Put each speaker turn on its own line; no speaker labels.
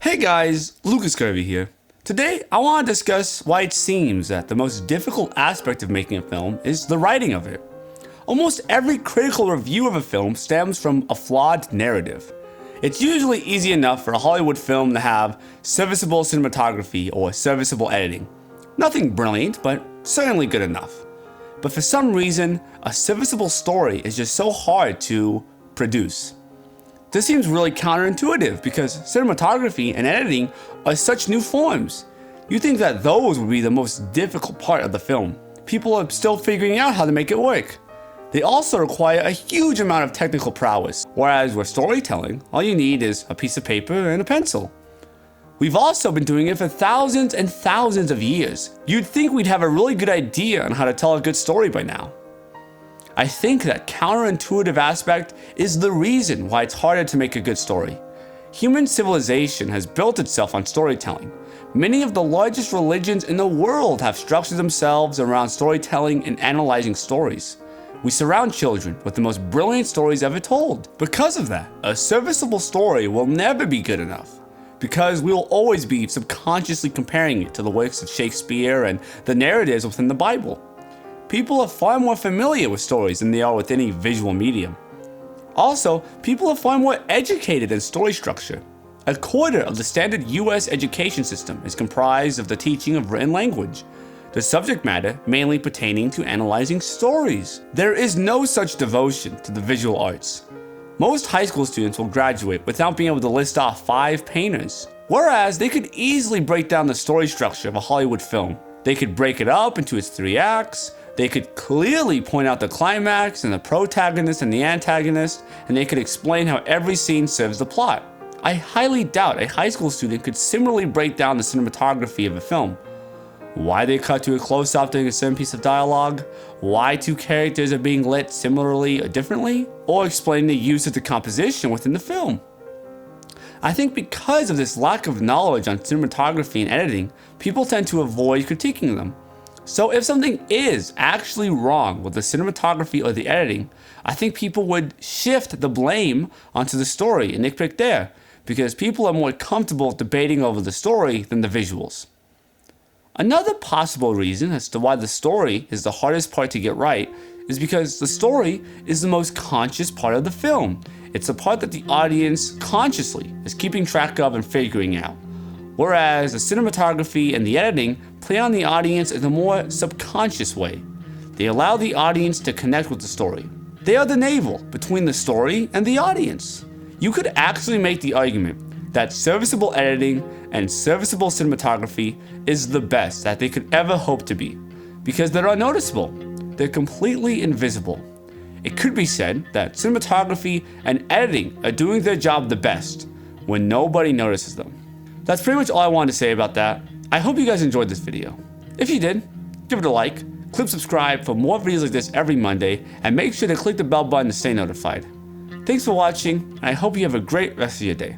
Hey guys, Garvey here. Today, I want to discuss why it seems that the most difficult aspect of making a film is the writing of it. Almost every critical review of a film stems from a flawed narrative. It's usually easy enough for a Hollywood film to have serviceable cinematography or serviceable editing. Nothing brilliant, but certainly good enough. But for some reason, a serviceable story is just so hard to produce. This seems really counterintuitive because cinematography and editing are such new forms. You'd think that those would be the most difficult part of the film. People are still figuring out how to make it work. They also require a huge amount of technical prowess, whereas with storytelling, all you need is a piece of paper and a pencil. We've also been doing it for thousands and thousands of years. You'd think we'd have a really good idea on how to tell a good story by now. I think that counterintuitive aspect is the reason why it's harder to make a good story. Human civilization has built itself on storytelling. Many of the largest religions in the world have structured themselves around storytelling and analyzing stories. We surround children with the most brilliant stories ever told. Because of that, a serviceable story will never be good enough, because we will always be subconsciously comparing it to the works of Shakespeare and the narratives within the Bible. People are far more familiar with stories than they are with any visual medium. Also, people are far more educated in story structure. A quarter of the standard US education system is comprised of the teaching of written language, the subject matter mainly pertaining to analyzing stories. There is no such devotion to the visual arts. Most high school students will graduate without being able to list off 5 painters, whereas they could easily break down the story structure of a Hollywood film. They could break it up into its 3 acts. They could clearly point out the climax and the protagonist and the antagonist, and they could explain how every scene serves the plot. I highly doubt a high school student could similarly break down the cinematography of a film. Why they cut to a close-up during a certain piece of dialogue, why 2 characters are being lit similarly or differently, or explain the use of the composition within the film. I think because of this lack of knowledge on cinematography and editing, people tend to avoid critiquing them. So if something is actually wrong with the cinematography or the editing, I think people would shift the blame onto the story and nitpick there, because people are more comfortable debating over the story than the visuals. Another possible reason as to why the story is the hardest part to get right is because the story is the most conscious part of the film. It's the part that the audience consciously is keeping track of and figuring out. Whereas the cinematography and the editing play on the audience in a more subconscious way. They allow the audience to connect with the story. They are the navel between the story and the audience. You could actually make the argument that serviceable editing and serviceable cinematography is the best that they could ever hope to be, because they're unnoticeable. They're completely invisible. It could be said that cinematography and editing are doing their job the best when nobody notices them. That's pretty much all I wanted to say about that. I hope you guys enjoyed this video. If you did, give it a like, click subscribe for more videos like this every Monday, and make sure to click the bell button to stay notified. Thanks for watching, and I hope you have a great rest of your day.